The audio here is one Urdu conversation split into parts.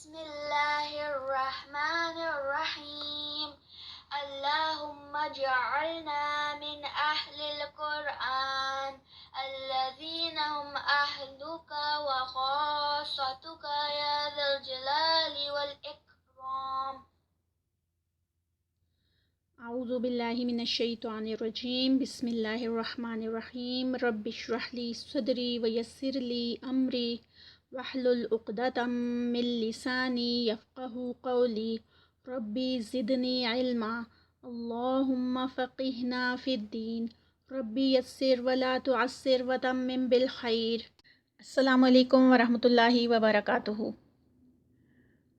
بسم اللہ الرحمن الرحیم اللہم اجعلنا من اہل القرآن الذین هم اہلک وخاصتک یا ذا الجلال والاکرام۔ اعوذ باللہ من الشیطان الرجیم، بسم اللہ الرحمن الرحیم۔ رب اشرح لی صدری ویسر لی امری واحلل عقدۃ من لسانی یفقہوا قولی، ربی زدنی علما، اللہم فقہنا فی الدین، ربی یسر ولا تعسر وتمم بالخیر۔ السلام علیکم ورحمۃ اللہ وبرکاتہ۔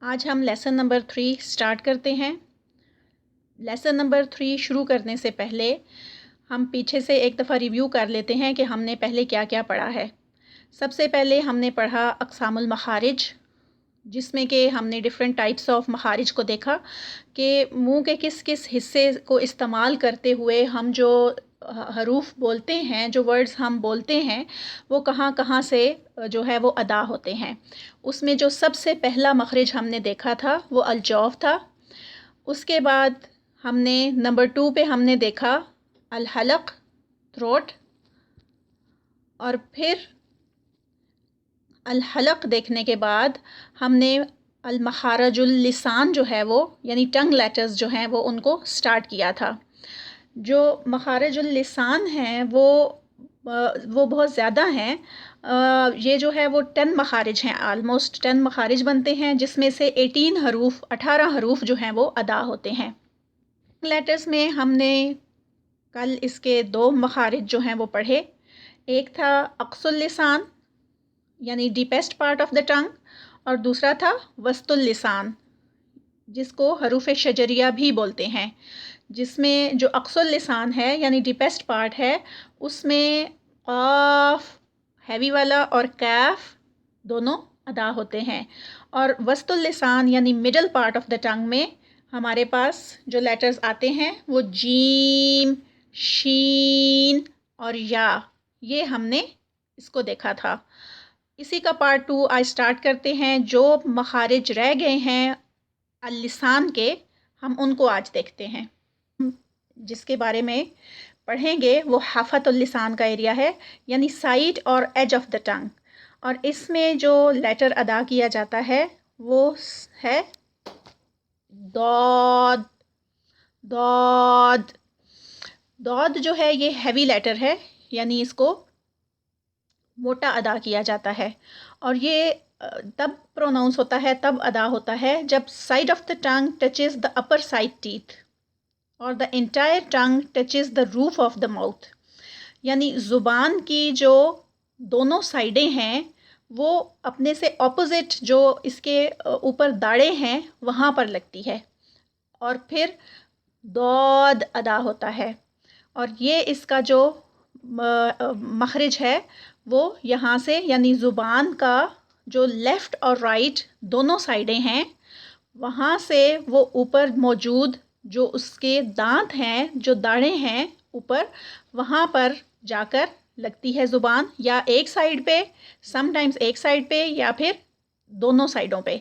آج ہم لیسن نمبر 3 سٹارٹ کرتے ہیں۔ لیسن نمبر 3 شروع کرنے سے پہلے ہم پیچھے سے ایک دفعہ ریویو کر لیتے ہیں کہ ہم نے پہلے کیا کیا پڑھا ہے۔ سب سے پہلے ہم نے پڑھا اقسام المخارج، جس میں کہ ہم نے ڈیفرنٹ ٹائپس آف مخارج کو دیکھا کہ منہ کے کس کس حصے کو استعمال کرتے ہوئے ہم جو حروف بولتے ہیں، جو ورڈز ہم بولتے ہیں، وہ کہاں کہاں سے جو ہے وہ ادا ہوتے ہیں۔ اس میں جو سب سے پہلا مخرج ہم نے دیکھا تھا وہ الجوف تھا۔ اس کے بعد ہم نے نمبر 2 پہ ہم نے دیکھا الحلق، تھروٹ، اور پھر الحلق دیکھنے کے بعد ہم نے المخارج اللسان جو ہے وہ یعنی ٹنگ لیٹرز جو ہیں وہ ان کو سٹارٹ کیا تھا۔ جو مخارج اللسان ہیں وہ بہت زیادہ ہیں۔ یہ جو ہے وہ 10 مخارج ہیں، آلموسٹ 10 مخارج بنتے ہیں، جس میں سے 18 حروف جو ہیں وہ ادا ہوتے ہیں۔ لیٹرز میں ہم نے کل اس کے 2 مخارج جو ہیں وہ پڑھے۔ ایک تھا اقصی اللسان یعنی ڈیپیسٹ پارٹ آف دا ٹنگ، اور دوسرا تھا وسط اللسان جس کو حروف شجریہ بھی بولتے ہیں، جس میں جو اقصی اللسان ہے یعنی ڈیپیسٹ پارٹ ہے اس میں قاف ہیوی والا اور کیف دونوں ادا ہوتے ہیں، اور وسط اللسان یعنی مڈل پارٹ آف دا ٹنگ میں ہمارے پاس جو لیٹرز آتے ہیں وہ جیم، شین اور یا، یہ ہم نے اس کو دیکھا تھا۔ اسی کا پارٹ 2 آج سٹارٹ کرتے ہیں۔ جو مخارج رہ گئے ہیں اللسان کے، ہم ان کو آج دیکھتے ہیں۔ جس کے بارے میں پڑھیں گے وہ حافۃ اللسان کا ایریا ہے، یعنی سائڈ اور ایج آف دا ٹنگ، اور اس میں جو لیٹر ادا کیا جاتا ہے وہ ہے ضاد۔ ضاد ضاد جو ہے یہ ہیوی لیٹر ہے، یعنی اس کو موٹا ادا کیا جاتا ہے، اور یہ تب پروناؤنس ہوتا ہے، تب ادا ہوتا ہے جب side of the tongue touches the upper side teeth اور the entire tongue touches the roof of the mouth, یعنی زبان کی جو دونوں سائڈیں ہیں وہ اپنے سے اپوزٹ جو اس کے اوپر داڑے ہیں وہاں پر لگتی ہے، اور پھر ضاد ادا ہوتا ہے، اور یہ اس کا جو مخرج ہے وہ یہاں سے یعنی زبان کا جو لیفٹ اور رائٹ دونوں سائڈیں ہیں وہاں سے وہ اوپر موجود جو اس کے دانت ہیں، جو داڑیں ہیں اوپر، وہاں پر جا کر لگتی ہے زبان، یا ایک سائڈ پہ، سم ٹائمز ایک سائڈ پہ یا پھر دونوں سائڈوں پہ،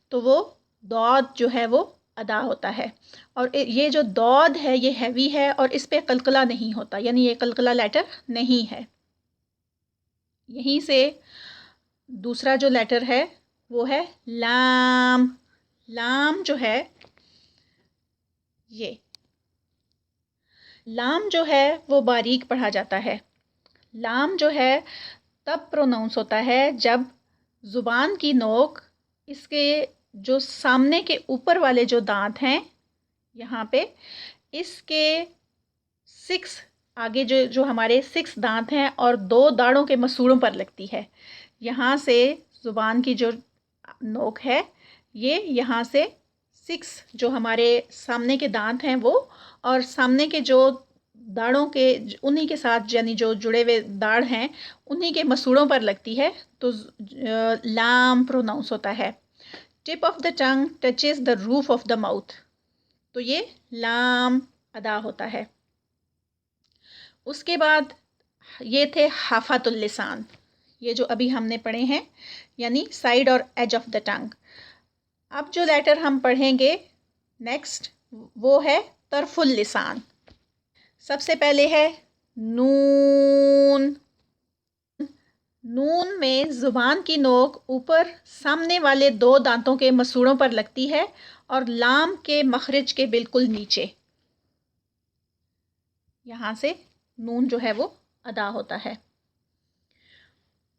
تو وہ ضاد جو ہے وہ ادا ہوتا ہے۔ اور یہ جو ضاد ہے یہ ہیوی ہے اور اس پہ قلقلہ نہیں ہوتا، یعنی یہ قلقلہ لیٹر نہیں ہے۔ یہیں سے دوسرا جو لیٹر ہے وہ ہے لام۔ لام جو ہے یہ لام جو ہے وہ باریک پڑھا جاتا ہے۔ لام جو ہے تب پروناؤنس ہوتا ہے جب زبان کی نوک اس کے جو سامنے کے اوپر والے جو دانت ہیں یہاں پہ، اس کے 6 آگے جو ہمارے 6 دانت ہیں اور 2 داڑوں کے مسوڑوں پر لگتی ہے۔ یہاں سے زبان کی جو نوک ہے یہ یہاں سے 6 جو ہمارے سامنے کے دانت ہیں وہ، اور سامنے کے جو داڑوں کے انہی کے ساتھ یعنی جو جڑے ہوئے داڑ ہیں انہی کے مسوڑوں پر لگتی ہے، تو لام پروناؤنس ہوتا ہے۔ Tip of the tongue touches the roof of the mouth, تو یہ لام ادا ہوتا ہے۔ اس کے بعد یہ تھے حافۃ اللسان، یہ جو ابھی ہم نے پڑھے ہیں، یعنی سائڈ اور ایج آف دا ٹنگ۔ اب جو لیٹر ہم پڑھیں گے نیکسٹ وہ ہے طرف اللسان. سب سے پہلے ہے نون. نون میں زبان کی نوک اوپر سامنے والے 2 دانتوں کے مسوڑوں پر لگتی ہے اور لام کے مخرج کے بالکل نیچے. یہاں سے نون جو ہے وہ ادا ہوتا ہے.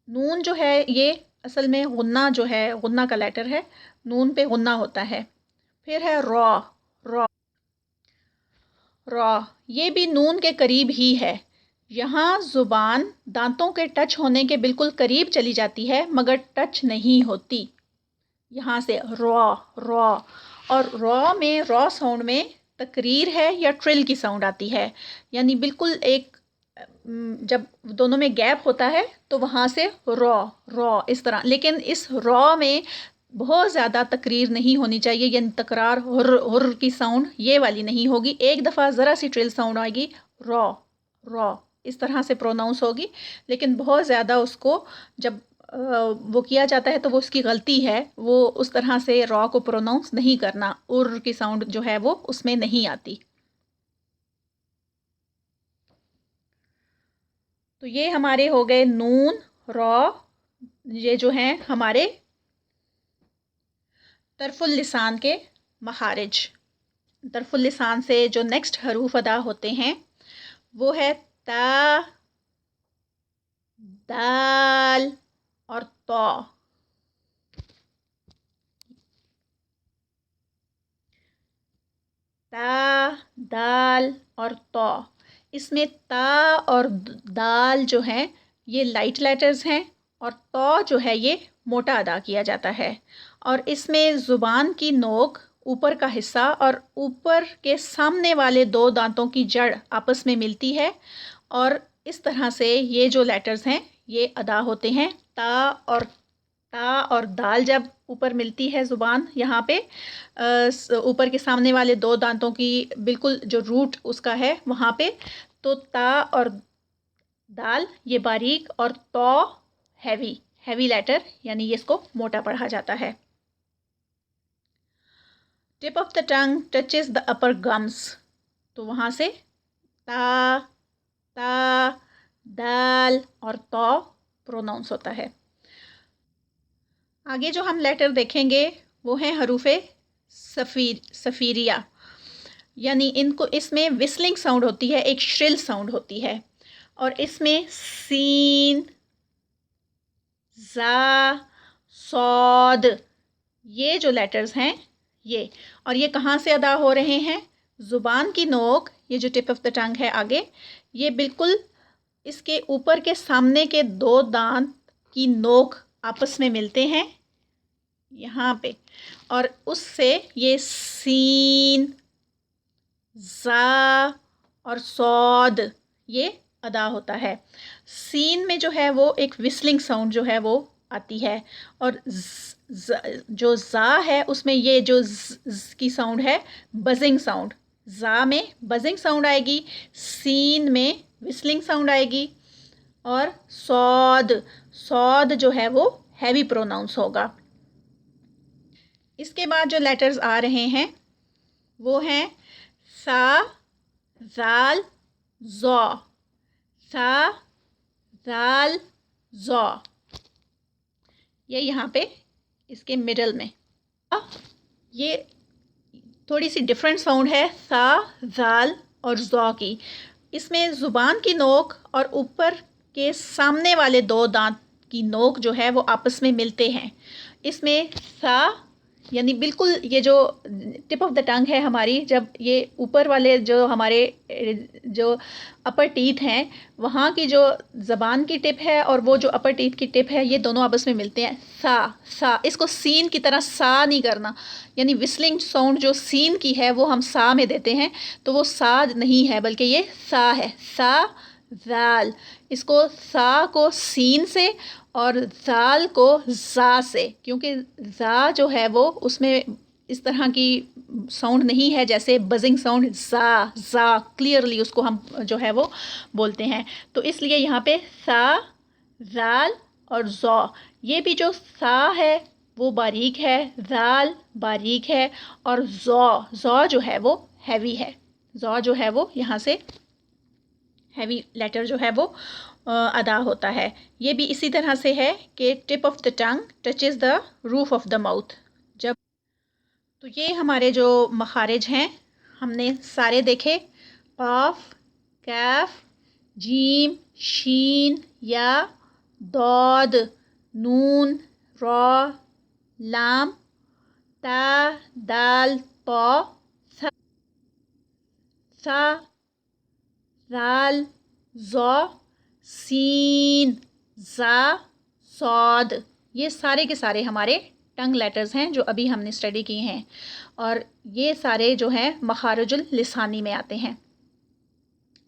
نون جو ہے یہ اصل میں غنہ جو ہے غنہ کا لیٹر ہے. نون پہ غنہ ہوتا ہے. پھر ہے را. را را یہ بھی نون کے قریب ہی ہے. یہاں زبان دانتوں کے ٹچ ہونے کے بالکل قریب چلی جاتی ہے مگر ٹچ نہیں ہوتی. یہاں سے را. را اور را میں را ساؤنڈ میں تقریر ہے یا ٹرل کی ساؤنڈ آتی ہے. یعنی بالکل ایک جب دونوں میں گیپ ہوتا ہے تو وہاں سے را. را اس طرح. لیکن اس را میں بہت زیادہ تقریر نہیں ہونی چاہیے. یعنی تکرار ہر ہر کی ساؤنڈ یہ والی نہیں ہوگی. ایک دفعہ ذرا سی ٹرل ساؤنڈ آئے گی را. را اس طرح سے پروناؤنس ہوگی. لیکن بہت زیادہ اس کو جب وہ کیا جاتا ہے تو وہ اس کی غلطی ہے. وہ اس طرح سے را کو پروناؤنس نہیں کرنا. ار کی ساؤنڈ جو ہے وہ اس میں نہیں آتی. تو یہ ہمارے ہو گئے نون را. یہ جو ہیں ہمارے طرف اللسان کے مخارج. طرف اللسان سے جو نیکسٹ حروف ادا ہوتے ہیں وہ ہے تا، دال اور طا. تا، دال اور طا. اس میں تا اور دال جو ہیں یہ لائٹ لیٹرز ہیں اور طا جو ہے یہ موٹا ادا کیا جاتا ہے. اور اس میں زبان کی نوک اوپر کا حصہ اور اوپر کے سامنے والے 2 دانتوں کی جڑ آپس میں ملتی ہے اور اس طرح سے یہ جو لیٹرز ہیں یہ ادا ہوتے ہیں. تا اور دال جب اوپر ملتی ہے زبان یہاں پہ اوپر کے سامنے والے 2 دانتوں کی بالکل جو روٹ اس کا ہے وہاں پہ تو تا اور دال یہ باریک اور طا ہیوی لیٹر یعنی اس کو موٹا پڑھا جاتا ہے. Tip of the tongue touches the upper gums. تو وہاں سے تا، دال اور طا پروناؤنس ہوتا ہے. آگے جو ہم لیٹر دیکھیں گے وہ ہیں حروف صفیریہ. یعنی اس میں وسلنگ ساؤنڈ ہوتی ہے. ایک شرل ساؤنڈ ہوتی ہے. اور اس میں سین، زا، صاد یہ جو لیٹرز ہیں یہ. اور یہ کہاں سے ادا ہو رہے ہیں؟ زبان کی نوک یہ جو ٹپ آف دا ٹنگ ہے آگے یہ بالکل اس کے اوپر کے سامنے کے 2 دانت کی نوک آپس میں ملتے ہیں یہاں پہ اور اس سے یہ سین، زا اور صاد یہ ادا ہوتا ہے. سین میں جو ہے وہ ایک وسلنگ ساؤنڈ جو ہے وہ آتی ہے اور جو زا ہے اس میں یہ جو کی ساؤنڈ ہے بزنگ ساؤنڈ. زا میں بزنگ ساؤنڈ آئے گی، سین میں وسلنگ ساؤنڈ آئے گی اور صاد جو ہے وہ ہیوی پروناؤنس ہوگا. اس کے بعد جو لیٹرز آ رہے ہیں وہ ہیں سا، زال، زا. سا، زال، زا یہ یہاں پہ اس کے مڈل میں. یہ تھوڑی سی ڈفرینٹ ساؤنڈ ہے سا، زال اور زا کی. اس میں زبان کی نوک اور اوپر کے سامنے والے 2 دانت کی نوک جو ہے وہ آپس میں ملتے ہیں. اس میں سا یعنی بالکل یہ جو ٹپ آف دا ٹنگ ہے ہماری جب یہ اوپر والے جو ہمارے جو اپر ٹیتھ ہیں وہاں کی جو زبان کی ٹپ ہے اور وہ جو اپر ٹیتھ کی ٹپ ہے یہ دونوں آپس میں ملتے ہیں. سا اس کو سین کی طرح سا نہیں کرنا. یعنی وسلنگ ساؤنڈ جو سین کی ہے وہ ہم سا میں دیتے ہیں تو وہ سا نہیں ہے بلکہ یہ سا ہے. سا، زال. اس کو سا کو سین سے اور زال کو زا سے کیونکہ زا جو ہے وہ اس میں اس طرح کی ساؤنڈ نہیں ہے جیسے بزنگ ساؤنڈ زا کلیئرلی اس کو ہم جو ہے وہ بولتے ہیں. تو اس لیے یہاں پہ سا، زال اور زا. یہ بھی جو سا ہے وہ باریک ہے، ذال باریک ہے، اور زو جو ہے وہ ہیوی ہے. زو جو ہے وہ یہاں سے ہیوی لیٹر جو ہے وہ ادا ہوتا ہے. یہ بھی اسی طرح سے ہے کہ tip of the tongue touches the roof of the mouth. تو یہ ہمارے جو مخارج ہیں ہم نے سارے دیکھے. قاف، کاف، جیم، شین، یا، ضاد، نون، را، لام، تا، دال، طا، ثا، ذال، ظا، سین، زا، صاد. یہ سارے کے سارے ہمارے ٹنگ لیٹرز ہیں جو ابھی ہم نے اسٹڈی کیے ہیں، اور یہ سارے جو ہیں مخارج اللسانی میں آتے ہیں.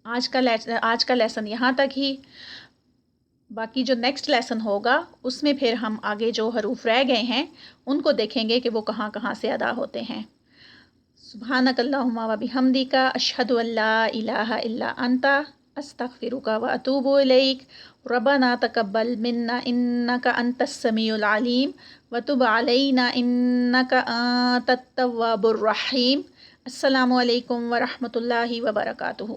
آج کا لیسن یہاں تک ہی. باقی جو نیکسٹ لیسن ہوگا اس میں پھر ہم آگے جو حروف رہ گئے ہیں ان کو دیکھیں گے کہ وہ کہاں کہاں سے ادا ہوتے ہیں. سبحانک اللہم و بحمدک، اشہد ان لا الہ الا انت، استغفرک و اتوب الیک. ربنا تقبل منا انک انت السمیع العلیم وتب علینا انک انت التواب الرحیم. السلام علیکم ورحمۃ اللہ وبرکاتہ.